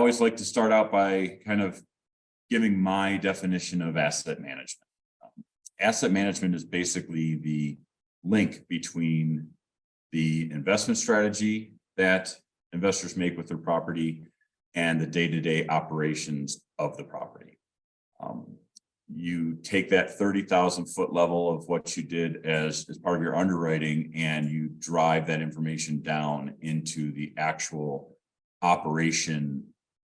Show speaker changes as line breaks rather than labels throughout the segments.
always like to start out by kind of giving my definition of asset management. Asset management is basically the link between the investment strategy that investors make with their property and the day-to-day operations of the property. You take that 30,000 foot level of what you did as part of your underwriting, and you drive that information down into the actual operation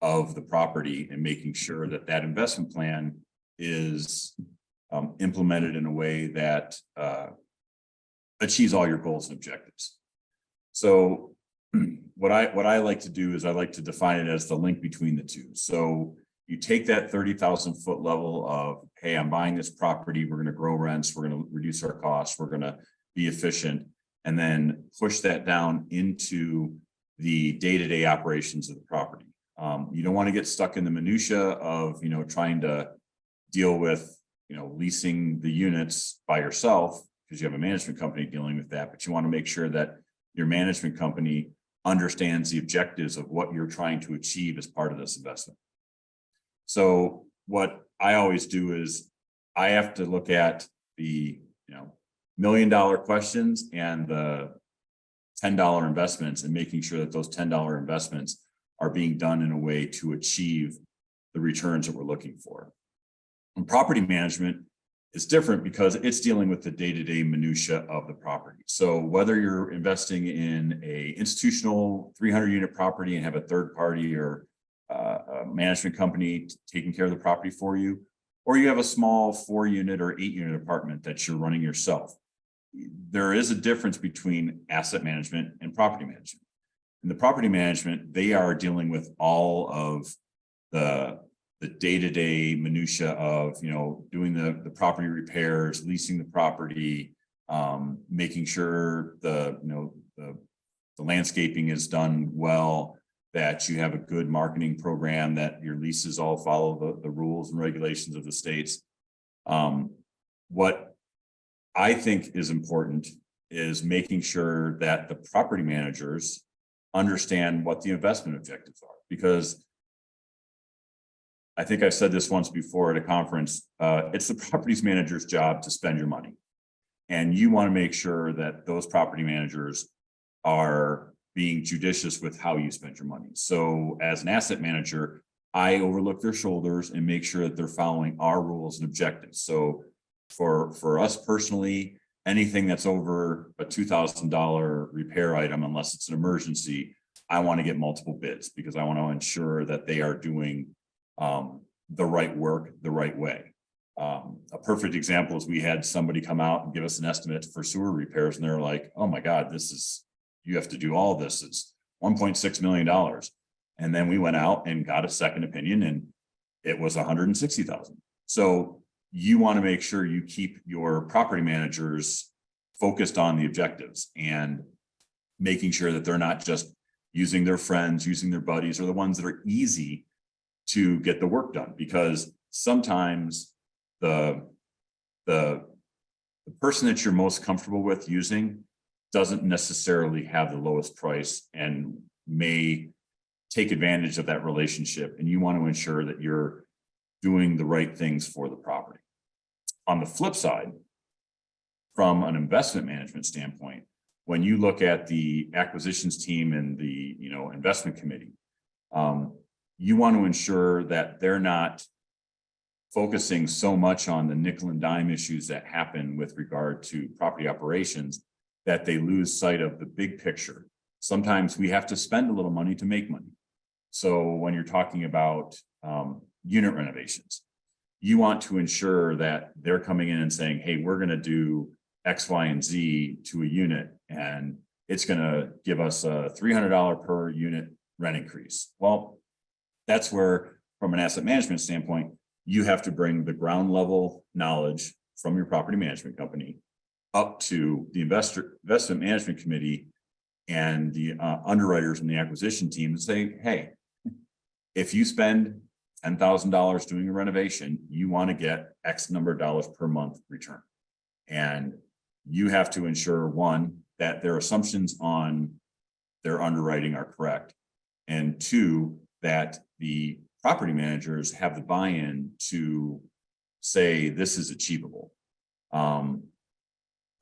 of the property and making sure that that investment plan is implemented in a way that achieves all your goals and objectives. So what I like to do is I like to define it as the link between the two. So you take that 30,000 foot level of, hey, I'm buying this property, we're going to grow rents, we're going to reduce our costs, we're going to be efficient, and then push that down into the day-to-day operations of the property. You don't want to get stuck in the minutia of, trying to deal with, leasing the units by yourself because you have a management company dealing with that, but you want to make sure that your management company understands the objectives of what you're trying to achieve as part of this investment. So what I always do is I have to look at the, $1 million questions and the $10 investments and making sure that those $10 investments are being done in a way to achieve the returns that we're looking for. And property management is different because it's dealing with the day-to-day minutia of the property. So whether you're investing in a institutional 300 unit property and have a third party or a management company taking care of the property for you, or you have a small 4 unit or 8 unit apartment that you're running yourself, there is a difference between asset management and property management. In the property management, they are dealing with all of the day-to-day minutia of, doing the property repairs, leasing the property, making sure the landscaping is done well, that you have a good marketing program, that your leases all follow the rules and regulations of the states. What I think is important is making sure that the property managers understand what the investment objectives are, because I think I've said this once before at a conference, it's the properties manager's job to spend your money. And you want to make sure that those property managers are being judicious with how you spend your money. So as an asset manager, I overlook their shoulders and make sure that they're following our rules and objectives. So for us personally, anything that's over a $2,000 repair item, unless it's an emergency, I want to get multiple bids because I want to ensure that they are doing the right work the right way. A perfect example is we had somebody come out and give us an estimate for sewer repairs, and they're like, "Oh my God, you have to do all this. It's $1.6 million." And then we went out and got a second opinion, and it was $160,000. So you want to make sure you keep your property managers focused on the objectives and making sure that they're not just using their friends, using their buddies, or the ones that are easy to get the work done, because sometimes the person that you're most comfortable with using doesn't necessarily have the lowest price and may take advantage of that relationship, and you want to ensure that you're doing the right things for the property. On the flip side, from an investment management standpoint, when you look at the acquisitions team and the investment committee, you want to ensure that they're not focusing so much on the nickel and dime issues that happen with regard to property operations that they lose sight of the big picture. Sometimes we have to spend a little money to make money. So when you're talking about unit renovations, you want to ensure that they're coming in and saying, "Hey, we're going to do X, Y, and Z to a unit, and it's going to give us a $300 per unit rent increase." Well, that's where, from an asset management standpoint, you have to bring the ground level knowledge from your property management company up to the investment management committee and the underwriters and the acquisition team and say, "Hey, if you spend $10,000 doing a renovation, you want to get X number of dollars per month return." And you have to ensure, one, that their assumptions on their underwriting are correct, and two, that the property managers have the buy-in to say this is achievable.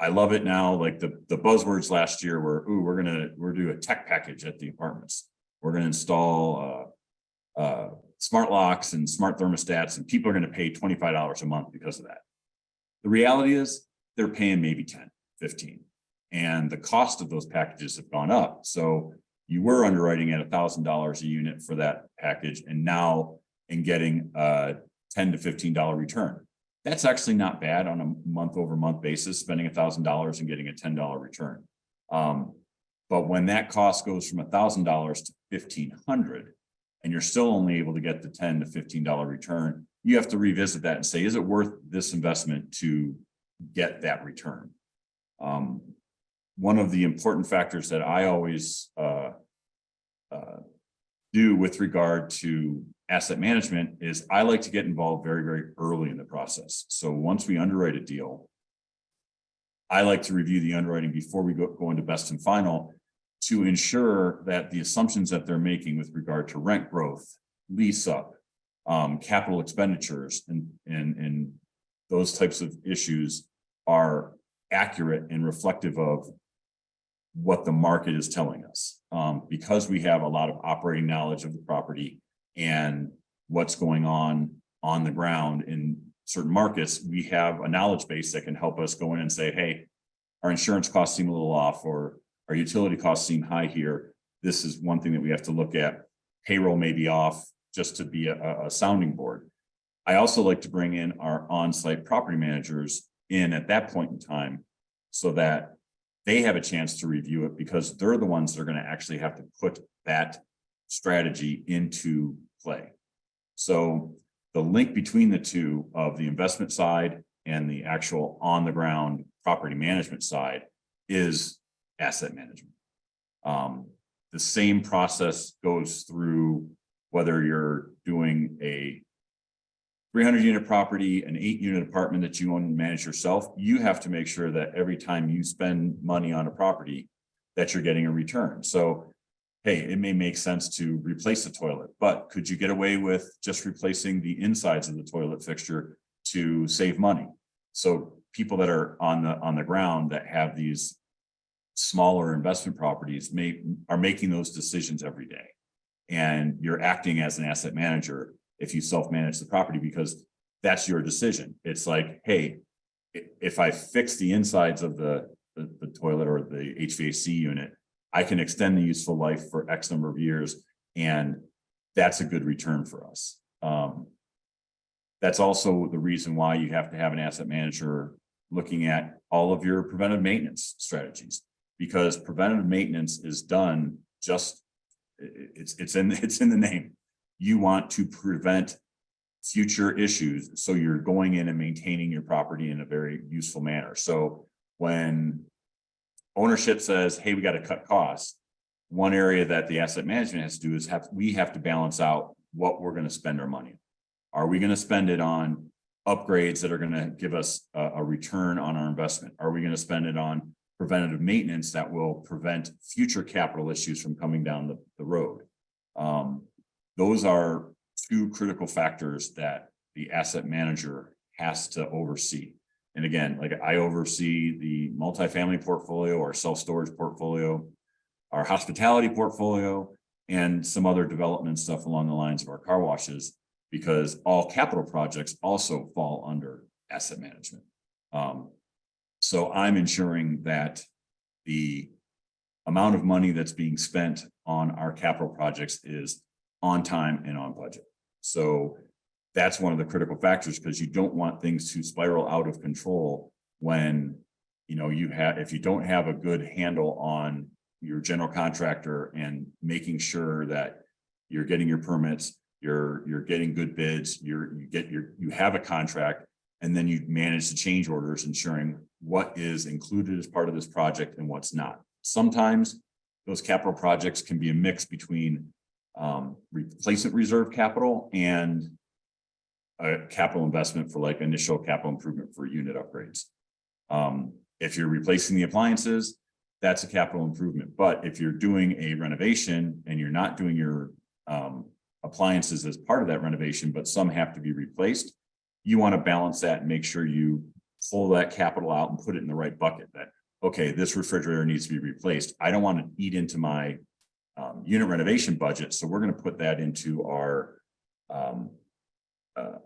I love it now. Like the buzzwords last year were, ooh, we're do a tech package at the apartments. We're gonna install smart locks and smart thermostats, and people are gonna pay $25 a month because of that. The reality is they're paying maybe 10, 15, and the cost of those packages have gone up. So you were underwriting at $1,000 a unit for that package, and now in getting a $10 to $15 return. That's actually not bad on a month-over-month basis, spending $1,000 and getting a $10 return. But when that cost goes from $1,000 to $1,500, and you're still only able to get the $10 to $15 return, you have to revisit that and say, is it worth this investment to get that return? One of the important factors that I always do with regard to asset management is I like to get involved very, very early in the process. So once we underwrite a deal, I like to review the underwriting before we go into best and final to ensure that the assumptions that they're making with regard to rent growth, lease up, capital expenditures, and those types of issues are accurate and reflective of what the market is telling us. Because we have a lot of operating knowledge of the property and what's going on the ground in certain markets, we have a knowledge base that can help us go in and say, hey, our insurance costs seem a little off, or our utility costs seem high here. This is one thing that we have to look at. Payroll may be off, just to be a sounding board. I also like to bring in our on-site property managers in at that point in time so that they have a chance to review it, because they're the ones that are going to actually have to put that strategy into play. So the link between the two of the investment side and the actual on the ground property management side is asset management. The same process goes through whether you're doing a 300 unit property, an 8-unit apartment that you own and manage yourself. You have to make sure that every time you spend money on a property that you're getting a return. So, hey, it may make sense to replace the toilet, but could you get away with just replacing the insides of the toilet fixture to save money? So people that are on the ground that have these smaller investment properties are making those decisions every day. And you're acting as an asset manager if you self-manage the property, because that's your decision. It's like, hey, if I fix the insides of the toilet or the HVAC unit, I can extend the useful life for X number of years, and that's a good return for us. That's also the reason why you have to have an asset manager looking at all of your preventive maintenance strategies, because preventive maintenance is done just, it's in the name. You want to prevent future issues, so you're going in and maintaining your property in a very useful manner. So when ownership says, hey, we got to cut costs, one area that the asset management has to do is we have to balance out what we're going to spend our money on. Are we going to spend it on upgrades that are going to give us a return on our investment? Are we going to spend it on preventative maintenance that will prevent future capital issues from coming down the road? Those are two critical factors that the asset manager has to oversee. And again, like I oversee the multifamily portfolio, our self-storage portfolio, our hospitality portfolio, and some other development stuff along the lines of our car washes, because all capital projects also fall under asset management. So I'm ensuring that the amount of money that's being spent on our capital projects is on time and on budget. So that's one of the critical factors, because you don't want things to spiral out of control when, you know, if you don't have a good handle on your general contractor and making sure that you're getting your permits, you're getting good bids, you have a contract, and then you manage the change orders, ensuring what is included as part of this project and what's not. Sometimes those capital projects can be a mix between replacement reserve capital and a capital investment for like initial capital improvement for unit upgrades. If you're replacing the appliances, that's a capital improvement. But if you're doing a renovation and you're not doing your appliances as part of that renovation, but some have to be replaced. You want to balance that and make sure you pull that capital out and put it in the right bucket. That, okay, this refrigerator needs to be replaced. I don't want to eat into my unit renovation budget, so we're going to put that into our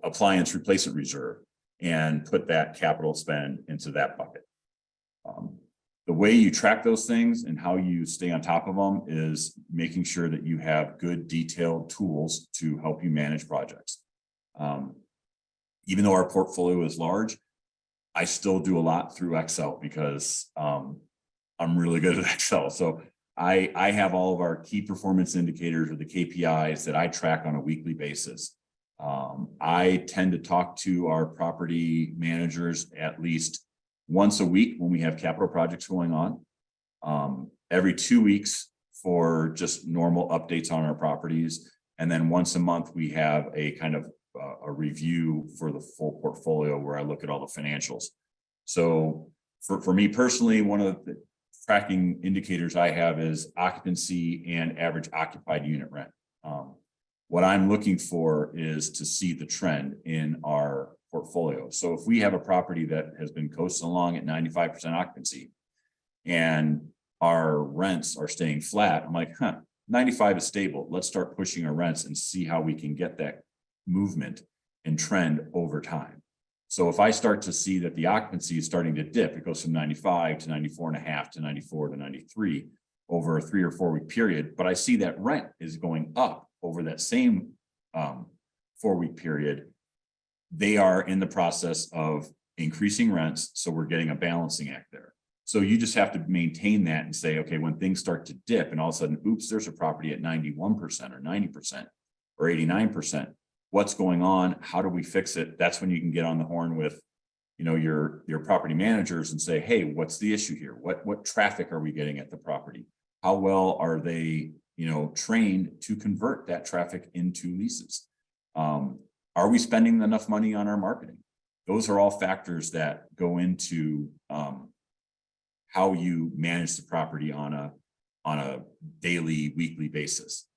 appliance replacement reserve and put that capital spend into that bucket. The way you track those things and how you stay on top of them is making sure that you have good detailed tools to help you manage projects. Even though our portfolio is large, I still do a lot through Excel because I'm really good at Excel. So I have all of our key performance indicators or the KPIs that I track on a weekly basis. I tend to talk to our property managers at least once a week when we have capital projects going on, every 2 weeks for just normal updates on our properties. And then once a month, we have a kind of a review for the full portfolio where I look at all the financials. So for me personally, one of the tracking indicators I have is occupancy and average occupied unit rent. What I'm looking for is to see the trend in our portfolio. So if we have a property that has been coasting along at 95% occupancy and our rents are staying flat, I'm like, 95 is stable. Let's start pushing our rents and see how we can get that movement and trend over time. So if I start to see that the occupancy is starting to dip, it goes from 95 to 94.5 to 94 to 93 over a 3 or 4 week period, but I see that rent is going up over that same 4 week period, they are in the process of increasing rents. So we're getting a balancing act there. So you just have to maintain that and say, okay, when things start to dip and all of a sudden, oops, there's a property at 91% or 90% or 89%. What's going on? How do we fix it? That's when you can get on the horn with, your property managers and say, hey, what's the issue here? What traffic are we getting at the property? How well are they, trained to convert that traffic into leases? Are we spending enough money on our marketing? Those are all factors that go into how you manage the property on a daily, weekly basis.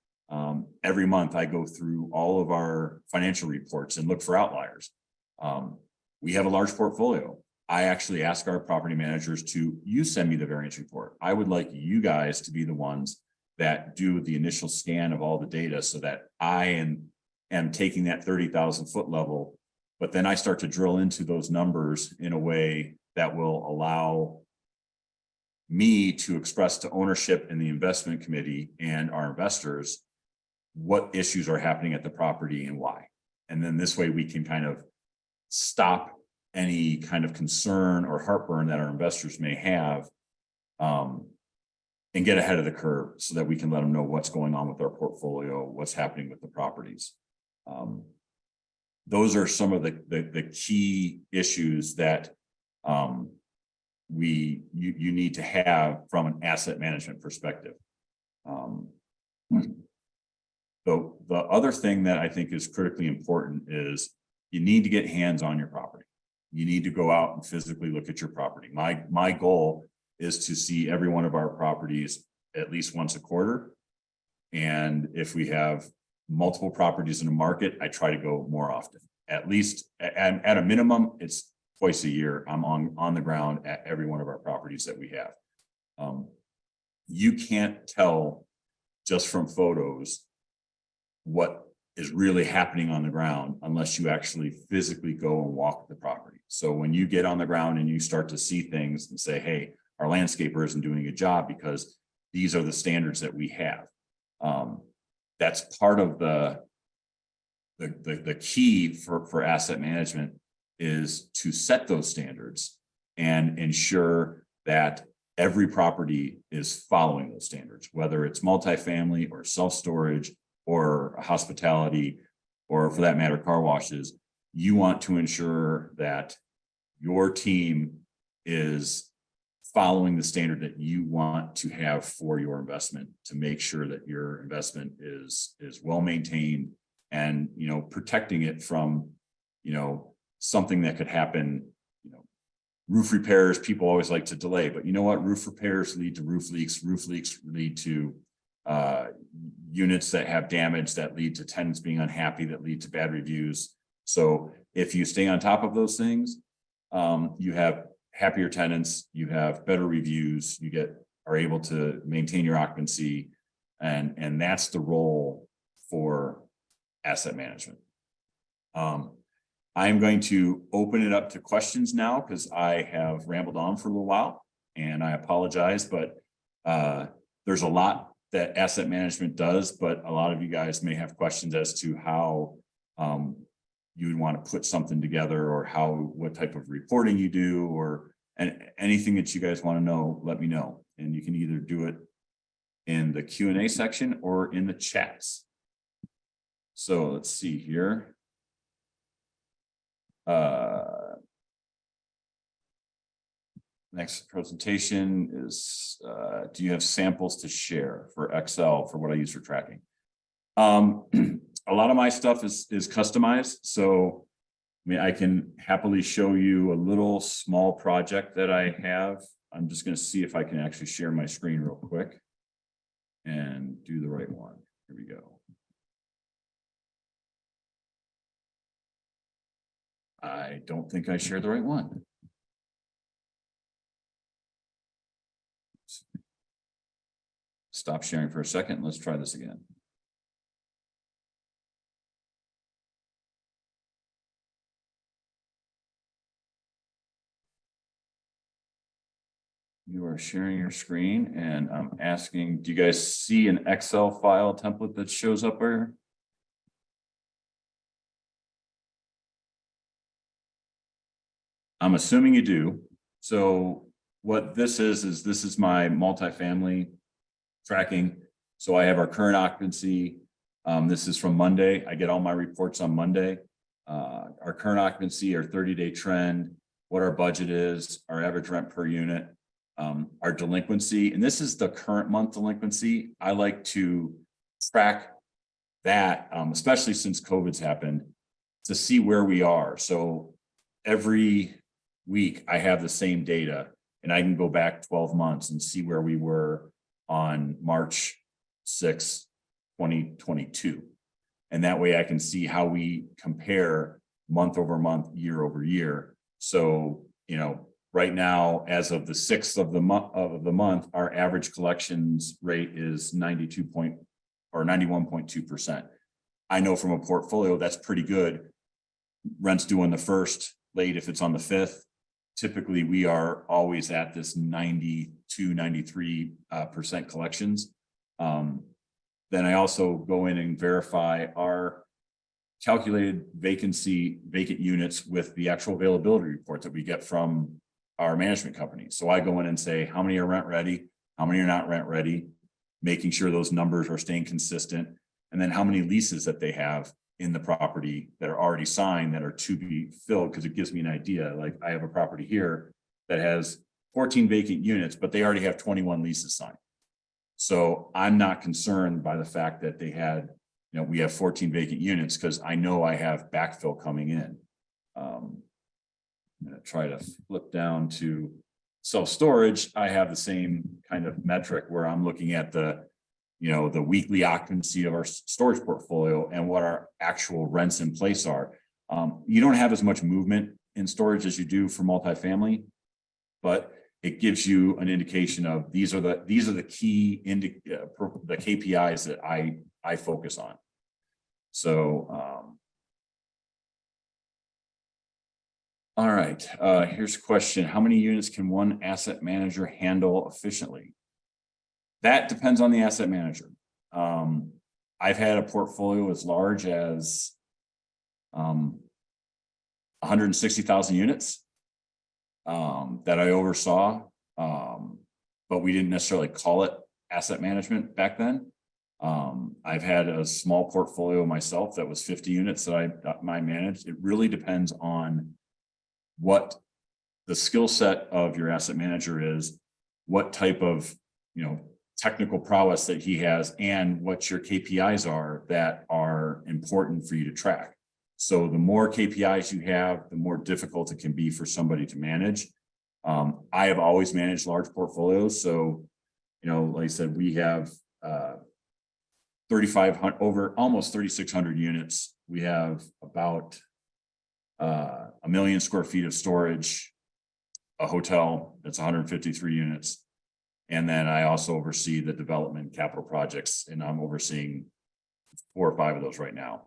Every month I go through all of our financial reports and look for outliers. We have a large portfolio. I actually ask our property managers you send me the variance report. I would like you guys to be the ones that do the initial scan of all the data so that I am taking that 30,000 foot level, but then I start to drill into those numbers in a way that will allow me to express to ownership and the investment committee and our investors what issues are happening at the property and why. And then this way we can kind of stop any kind of concern or heartburn that our investors may have and get ahead of the curve so that we can let them know what's going on with our portfolio, what's happening with the properties. Those are some of the key issues that you need to have from an asset management perspective. The other thing that I think is critically important is you need to get hands on your property. You need to go out and physically look at your property. My goal is to see every one of our properties at least once a quarter. And if we have multiple properties in the market, I try to go more often. At least at a minimum, it's twice a year. I'm on the ground at every one of our properties that we have. You can't tell just from photos what is really happening on the ground unless you actually physically go and walk the property. So when you get on the ground and you start to see things and say, hey, our landscaper isn't doing a job because these are the standards that we have. That's part of the key for asset management is to set those standards and ensure that every property is following those standards, whether it's multifamily or self-storage or hospitality, or for that matter, car washes. You want to ensure that your team is following the standard that you want to have for your investment to make sure that your investment is well maintained and, protecting it from, something that could happen. Roof repairs, people always like to delay, but you know what? Roof repairs lead to roof leaks lead to units that have damage that lead to tenants being unhappy, that lead to bad reviews. So if you stay on top of those things, you have happier tenants, you have better reviews, are able to maintain your occupancy, and that's the role for asset management. I'm going to open it up to questions now because I have rambled on for a little while, and I apologize, but there's a lot that asset management does, but a lot of you guys may have questions as to how you would want to put something together, or what type of reporting you do, or anything that you guys want to know, let me know. And you can either do it in the Q&A section or in the chats. So let's see here. Next presentation is, do you have samples to share for Excel for what I use for tracking? A lot of my stuff is customized. So, I mean, I can happily show you a little small project that I have. I'm just going to see if I can actually share my screen real quick and do the right one. Here we go. I don't think I shared the right one. Stop sharing for a second. Let's try this again. You are sharing your screen, and I'm asking, do you guys see an Excel file template that shows up here? I'm assuming you do. So what this is this is my multifamily tracking. So I have our current occupancy. This is from Monday. I get all my reports on Monday. Our current occupancy, our 30-day trend, what our budget is, our average rent per unit, our delinquency. And this is the current month delinquency. I like to track that, especially since COVID's happened, to see where we are. So every week I have the same data, and I can go back 12 months and see where we were on March 6, 2022. And that way I can see how we compare month over month, year over year. So, you know, right now, as of the 6th of the month, our average collections rate is 91.2%. I know from a portfolio that's pretty good. Rent's due on the 1st, late if it's on the 5th. Typically, we are always at this 93% collections. Then I also go in and verify our calculated vacant units with the actual availability report that we get from our management company. So I go in and say, how many are rent ready? How many are not rent ready? Making sure those numbers are staying consistent. And then how many leases that they have in the property that are already signed that are to be filled, because it gives me an idea. Like I have a property here that has 14 vacant units, but they already have 21 leases signed. So I'm not concerned by the fact that they had, you know, we have 14 vacant units, because I know I have backfill coming in. I'm going to try to flip down to self-storage. I have the same kind of metric where I'm looking at the weekly occupancy of our storage portfolio and what our actual rents in place are. You don't have as much movement in storage as you do for multifamily, but it gives you an indication of these are the key the KPIs that I focus on. So, all right, here's a question. How many units can one asset manager handle efficiently? That depends on the asset manager. I've had a portfolio as large as 160,000 units that I oversaw, but we didn't necessarily call it asset management back then. I've had a small portfolio myself that was 50 units that I managed. It really depends on what the skill set of your asset manager is, what type of, technical prowess that he has, and what your KPIs are that are important for you to track. So the more KPIs you have, the more difficult it can be for somebody to manage. I have always managed large portfolios. So, like I said, we have 3,500 over almost 3,600 units. We have about 1 million square feet of storage, a hotel that's 153 units. And then I also oversee the development capital projects, and I'm overseeing 4 or 5 of those right now.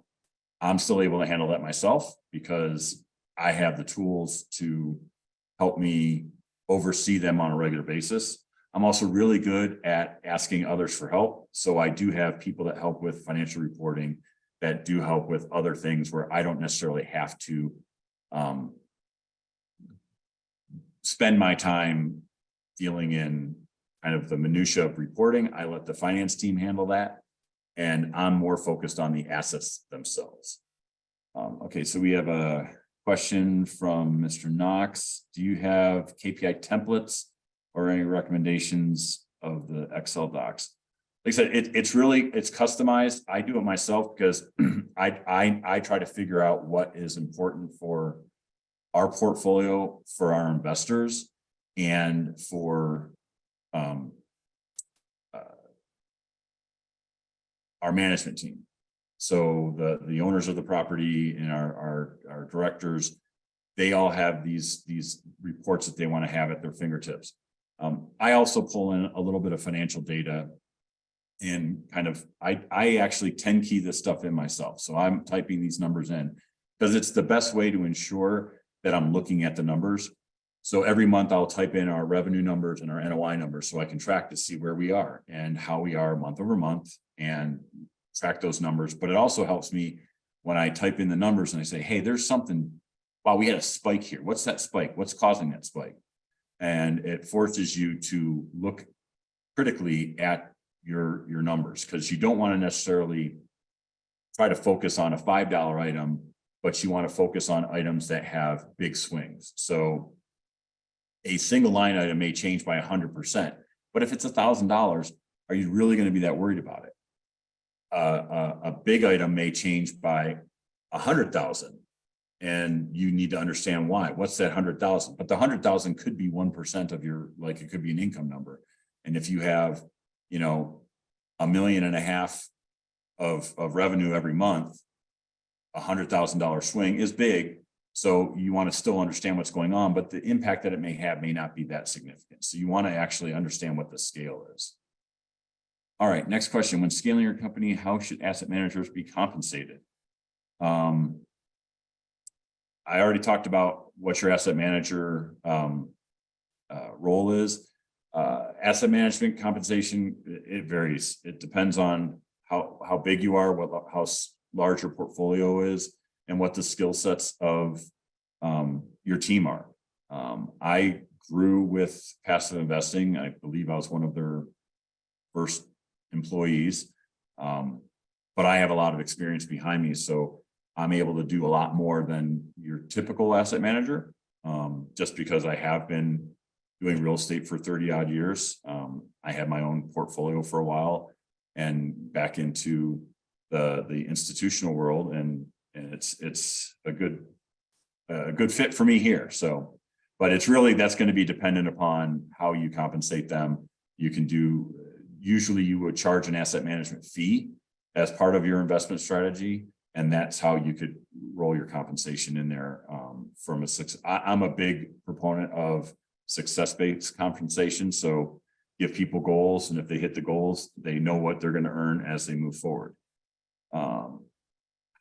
I'm still able to handle that myself because I have the tools to help me oversee them on a regular basis. I'm also really good at asking others for help. So I do have people that help with financial reporting, that do help with other things where I don't necessarily have to spend my time dealing in kind of the minutia of reporting. I let the finance team handle that, and I'm more focused on the assets themselves. Okay, so we have a question from Mr. Knox. Do you have KPI templates or any recommendations of the Excel docs? Like I said, it's customized. I do it myself because I try to figure out what is important for our portfolio, for our investors, and for our management team. So the owners of the property and our directors, they all have these reports that they want to have at their fingertips. I also pull in a little bit of financial data, and kind of I actually 10 key this stuff in myself. So I'm typing these numbers in because it's the best way to ensure that I'm looking at the numbers. So every month I'll type in our revenue numbers and our NOI numbers so I can track to see where we are and how we are month over month and track those numbers. But it also helps me when I type in the numbers and I say, hey, there's something, wow, we had a spike here. What's that spike? What's causing that spike? And it forces you to look critically at your numbers, because you don't want to necessarily try to focus on a $5 item, but you want to focus on items that have big swings. So a single line item may change by 100%, but if it's $1,000, are you really going to be that worried about it? A big item may change by 100,000, and you need to understand why. What's that 100,000? But the 100,000 could be 1% of your, like it could be an income number. And if you have, you know, $1.5 million of revenue every month, $100,000 swing is big. So you want to still understand what's going on, but the impact that it may have may not be that significant. So you want to actually understand what the scale is. All right, next question. When scaling your company, how should asset managers be compensated? I already talked about what your asset manager role is. Asset management compensation, it varies. It depends on how big you are, how large your portfolio is, and what the skill sets of your team are. I grew with passive investing. I believe I was one of their first employees, but I have a lot of experience behind me, so I'm able to do a lot more than your typical asset manager, just because I have been doing real estate for 30 odd years. I had my own portfolio for a while and back into the institutional world, and it's a good fit for me here. So, but it's really, that's going to be dependent upon how you compensate them. You can do, usually you would charge an asset management fee as part of your investment strategy, and that's how you could roll your compensation in there. I'm a big proponent of success-based compensation. So give people goals, and if they hit the goals, they know what they're going to earn as they move forward.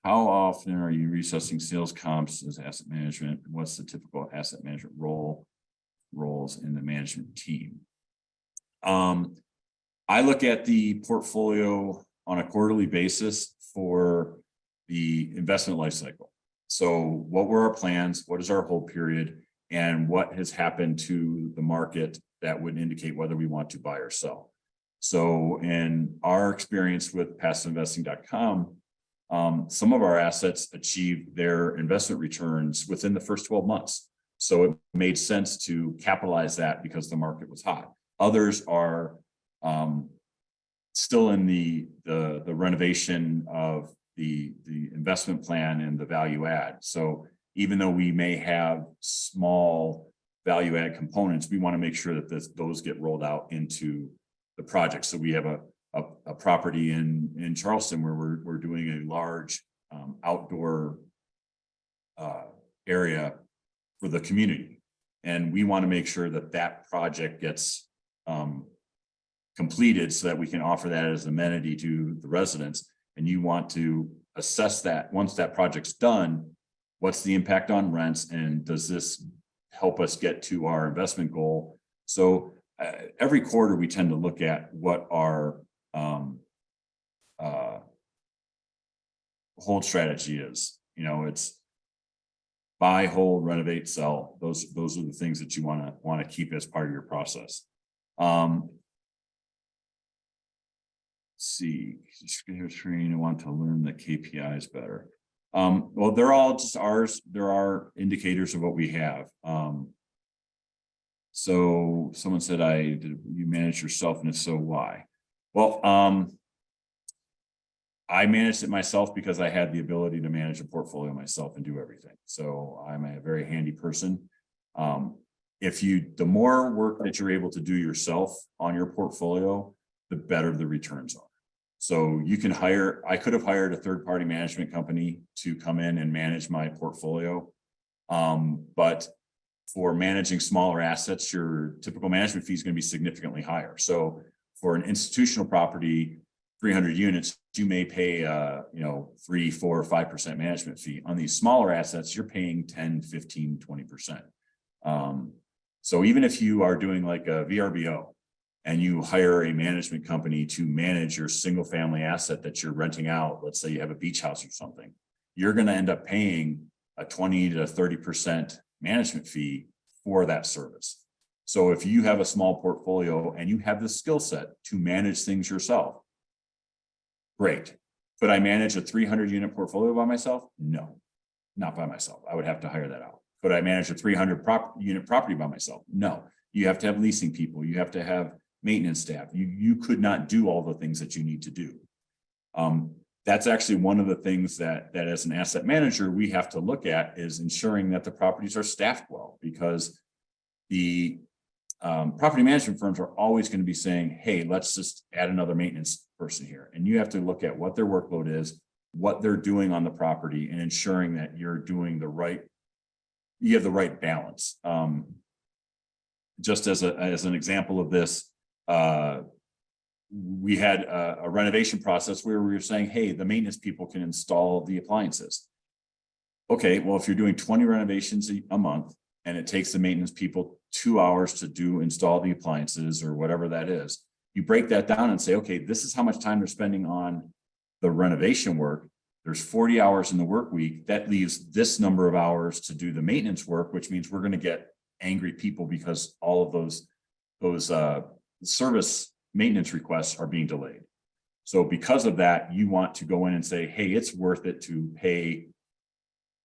How often are you reassessing sales comps as asset management? What's the typical asset management roles in the management team? I look at the portfolio on a quarterly basis for the investment life cycle. So what were our plans? What is our hold period? And what has happened to the market that would indicate whether we want to buy or sell? So in our experience with passiveinvesting.com, some of our assets achieved their investment returns within the first 12 months. So it made sense to capitalize that because the market was hot. Others are still in the renovation of the investment plan and the value add. So even though we may have small value add components, we want to make sure that those get rolled out into the project. So we have a property in Charleston where we're doing a large outdoor area for the community. And we want to make sure that that project gets completed so that we can offer that as an amenity to the residents. And you want to assess that once that project's done, what's the impact on rents, and does this help us get to our investment goal? So every quarter we tend to look at what our hold strategy is. You know, it's buy, hold, renovate, sell. Those are the things that you want to keep as part of your process. Let's see, training. I want to learn the KPIs better. Well, they're all just ours. There are indicators of what we have. So someone said, you manage yourself, and if so, why? Well, I managed it myself because I had the ability to manage a portfolio myself and do everything. So I'm a very handy person. The more work that you're able to do yourself on your portfolio, the better the returns are. So I could have hired a third-party management company to come in and manage my portfolio. But for managing smaller assets, your typical management fee is going to be significantly higher. So for an institutional property, 300 units, you may pay 3, 4, 5% management fee. On these smaller assets, you're paying 10, 15, 20%. So even if you are doing like a VRBO and you hire a management company to manage your single family asset that you're renting out, let's say you have a beach house or something, you're going to end up paying a 20 to 30% management fee for that service. So if you have a small portfolio and you have the skill set to manage things yourself, great. Could I manage a 300 unit portfolio by myself? No, not by myself. I would have to hire that out. Could I manage a 300 unit property by myself? No. You have to have leasing people. You have to have maintenance staff. You could not do all the things that you need to do. That's actually one of the things that as an asset manager, we have to look at, is ensuring that the properties are staffed well, because the property management firms are always going to be saying, hey, let's just add another maintenance person here. And you have to look at what their workload is, what they're doing on the property, and ensuring that you're doing you have the right balance. Just as an example of this, we had a renovation process where we were saying, hey, the maintenance people can install the appliances. Okay, well, if you're doing 20 renovations a month and it takes the maintenance people 2 hours to install the appliances or whatever that is, you break that down and say, okay, this is how much time they're spending on the renovation work. There's 40 hours in the work week. That leaves this number of hours to do the maintenance work, which means we're going to get angry people because all of those service maintenance requests are being delayed. So because of that, you want to go in and say, hey, it's worth it to pay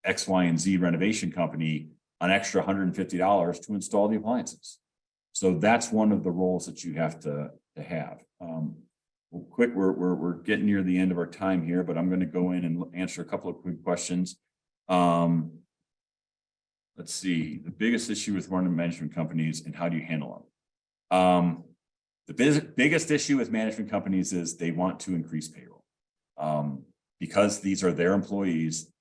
X, Y, and Z renovation company an extra $150 to install the appliances. So that's one of the roles that you have to have. Quick, we're getting near the end of our time here, but I'm going to go in and answer a couple of quick questions. Let's see, the biggest issue with running management companies and how do you handle them? The biggest issue with management companies is they want to increase payroll. Because these are their employees.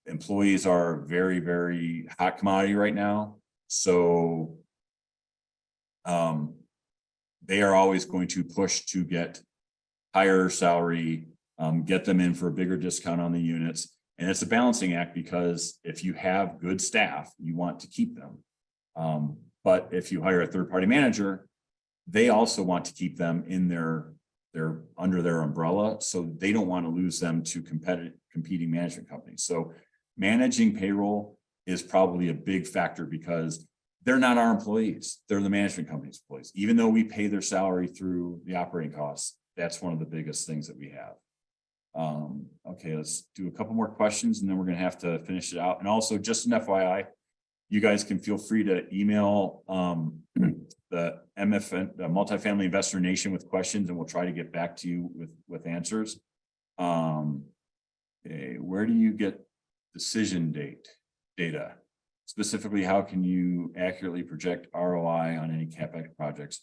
Employees are very, very hot commodity right now. So they are always going to push to get higher salary, get them in for a bigger discount on the units. And it's a balancing act, because if you have good staff, you want to keep them. But if you hire a third-party manager, they also want to keep them in their under their umbrella. So they don't want to lose them to competing management companies. So managing payroll is probably a big factor, because they're not our employees. They're the management company's employees. Even though we pay their salary through the operating costs, that's one of the biggest things that we have. Okay, let's do a couple more questions and then we're going to have to finish it out. And also, just an FYI, you guys can feel free to email the MF, the Multifamily Investor Nation, with questions, and we'll try to get back to you with answers. Okay, where do you get decision data? Specifically, how can you accurately project ROI on any CapEx projects?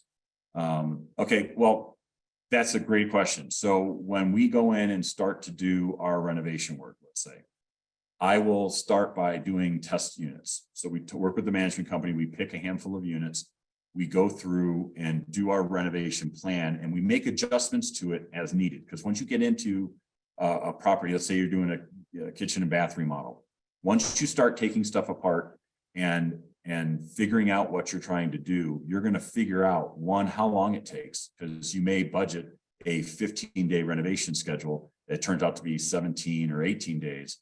Okay, well, That's a great question. So when we go in and start to do our renovation work, let's say, I will start by doing test units. So we work with the management company, we pick a handful of units, we go through and do our renovation plan, and we make adjustments to it as needed. Because once you get into a property, let's say you're doing a kitchen and bath remodel, once you start taking stuff apart and figuring out what you're trying to do, you're going to figure out, one, how long it takes, because you may budget a 15-day renovation schedule that turns out to be 17 or 18 days.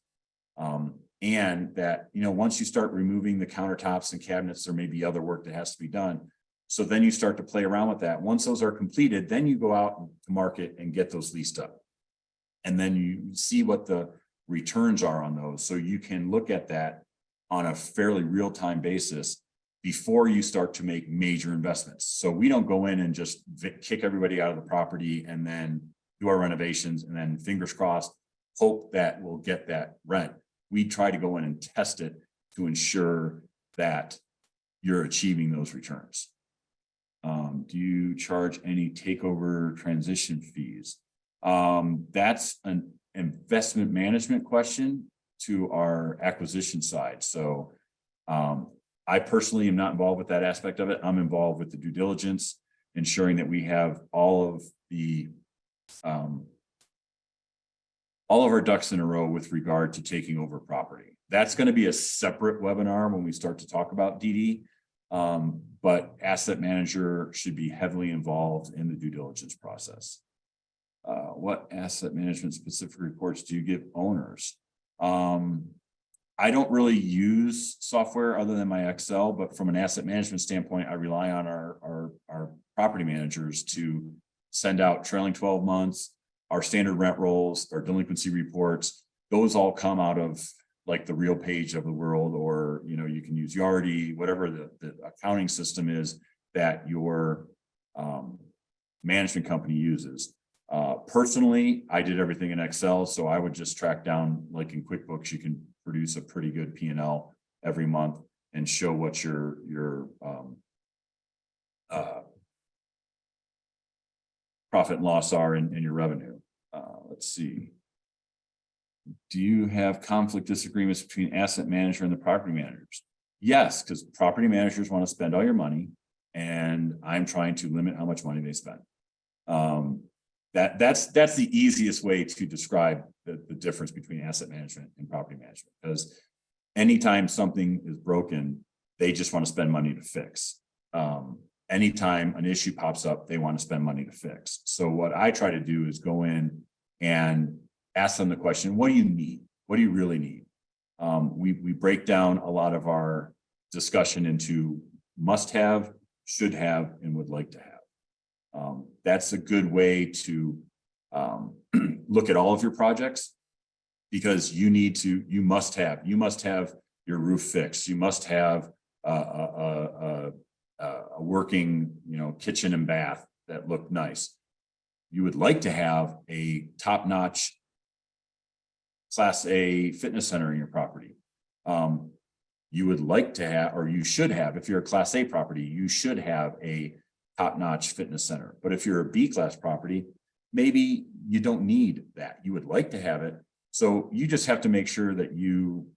And that, once you start removing the countertops and cabinets, there may be other work that has to be done. So then you start to play around with that. Once those are completed, then you go out to market and get those leased up. And then you see what the returns are on those. So you can look at that on a fairly real-time basis before you start to make major investments. So we don't go in and just kick everybody out of the property and then do our renovations and then, fingers crossed, hope that we'll get that rent. We try to go in and test it to ensure that you're achieving those returns. Do you charge any takeover transition fees? That's an investment management question to our acquisition side. So I personally am not involved with that aspect of it. I'm involved with the due diligence, ensuring that we have all of our ducks in a row with regard to taking over property. That's going to be a separate webinar when we start to talk about DD. But asset manager should be heavily involved in the due diligence process. What asset management specific reports do you give owners? I don't really use software other than my Excel, but from an asset management standpoint, I rely on our property managers to send out trailing 12 months, our standard rent rolls, our delinquency reports. Those all come out of like the Real Page of the world, or you can use Yardi, whatever the accounting system is that your management company uses. Personally, I did everything in Excel, so I would just track down, like in QuickBooks, you can produce a pretty good P&L every month and show what your profit and loss are in your revenue. Let's see. Do you have conflict disagreements between asset manager and the property managers? Yes, because property managers want to spend all your money, and I'm trying to limit how much money they spend. That's the easiest way to describe the difference between asset management and property management, because anytime something is broken, they just want to spend money to fix. Anytime an issue pops up, they want to spend money to fix. So what I try to do is go in and ask them the question, what do you need? What do you really need? We break down a lot of our discussion into must have, should have, and would like to have. That's a good way to look at all of your projects, because you must have your roof fixed. You must have a working, kitchen and bath that look nice. You would like to have a top-notch Class A fitness center in your property. You would like to have, or you should have, if you're a Class A property, you should have a top-notch fitness center. But if you're a B-class property, maybe you don't need that. You would like to have it. So you just have to make sure that you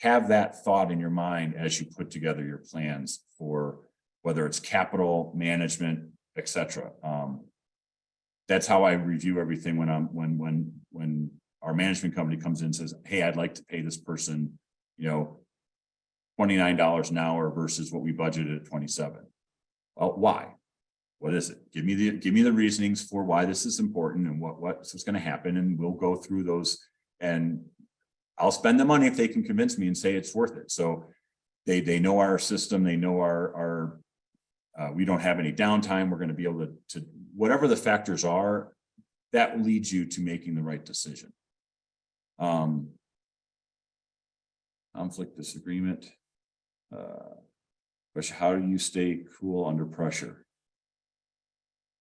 have that thought in your mind as you put together your plans for whether it's capital management, etc. That's how I review everything when our management company comes in and says, hey, I'd like to pay this person, $29 an hour versus what we budgeted at 27. Well, why? What is it? Give me the reasonings for why this is important and what's going to happen, and we'll go through those, and I'll spend the money if they can convince me and say it's worth it. So they know our system, they know our we don't have any downtime. We're going to be able to whatever the factors are, that will lead you to making the right decision. Conflict, disagreement. Question, how do you stay cool under pressure?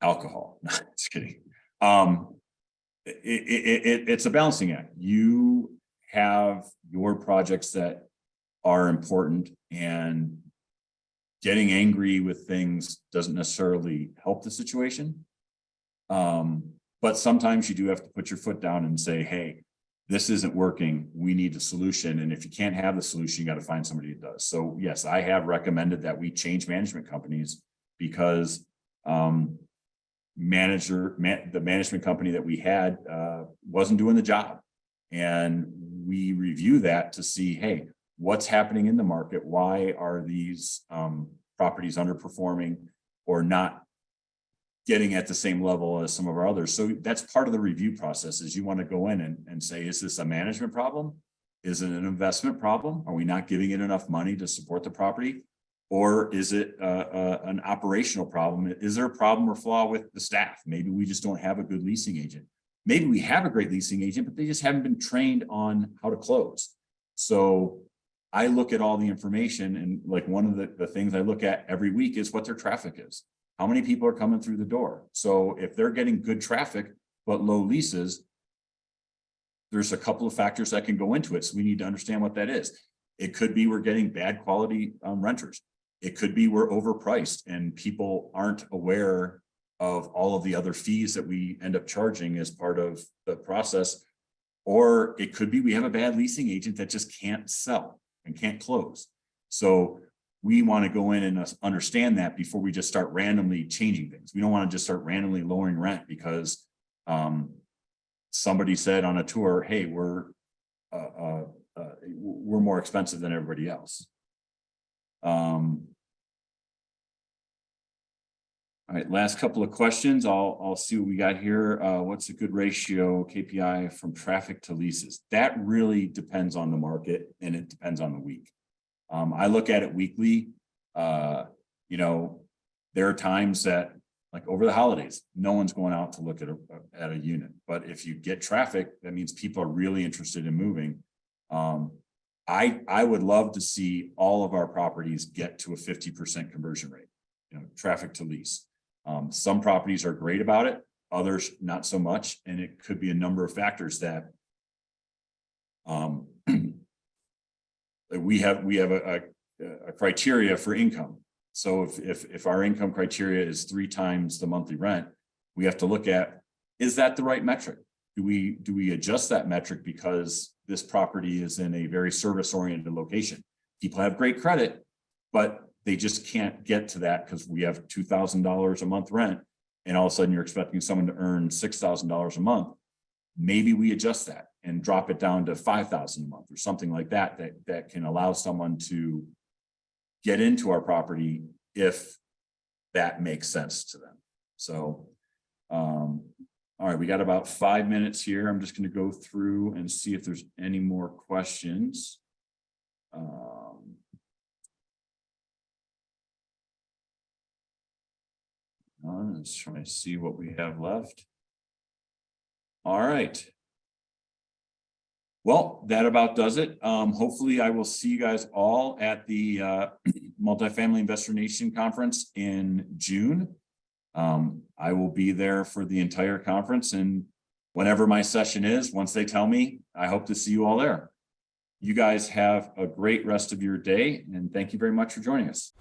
Alcohol. No, just kidding. It's a balancing act. You have your projects that are important, and getting angry with things doesn't necessarily help the situation. But sometimes you do have to put your foot down and say, hey, this isn't working. We need a solution. And if you can't have the solution, you got to find somebody who does. So yes, I have recommended that we change management companies because the management company that we had wasn't doing the job. And we review that to see, hey, what's happening in the market? Why are these properties underperforming or not getting at the same level as some of our others? So that's part of the review process, is you want to go in and say, is this a management problem? Is it an investment problem? Are we not giving it enough money to support the property? Or is it an operational problem? Is there a problem or flaw with the staff? Maybe we just don't have a good leasing agent. Maybe we have a great leasing agent, but they just haven't been trained on how to close. So I look at all the information, and like one of the things I look at every week is what their traffic is. How many people are coming through the door? So if they're getting good traffic, but low leases, there's a couple of factors that can go into it. So we need to understand what that is. It could be we're getting bad quality renters. It could be we're overpriced and people aren't aware of all of the other fees that we end up charging as part of the process. Or it could be we have a bad leasing agent that just can't sell and can't close. So we want to go in and understand that before we just start randomly changing things. We don't want to just start randomly lowering rent because somebody said on a tour, hey, we're more expensive than everybody else. All right, last couple of questions. I'll see what we got here. What's a good ratio KPI from traffic to leases? That really depends on the market and it depends on the week. I look at it weekly. You know, there are times that, like over the holidays, no one's going out to look at a unit. But if you get traffic, that means people are really interested in moving. I would love to see all of our properties get to a 50% conversion rate, you know, traffic to lease. Some properties are great about it, others not so much. And it could be a number of factors that we have a criteria for income. So if our income criteria is 3 times the monthly rent, we have to look at, is that the right metric? Do we adjust that metric because this property is in a very service-oriented location? People have great credit, but they just can't get to that because we have $2,000 a month rent, and all of a sudden you're expecting someone to earn $6,000 a month. Maybe we adjust that and drop it down to $5,000 a month or something like that, that can allow someone to get into our property if that makes sense to them. So, all right, we got about 5 minutes here. I'm just going to go through and see if there's any more questions. Let's try to see what we have left. All right. Well, that about does it. Hopefully I will see you guys all at the Multifamily Investor Nation Conference in June. I will be there for the entire conference, and whenever my session is, once they tell me, I hope to see you all there. You guys have a great rest of your day, and thank you very much for joining us.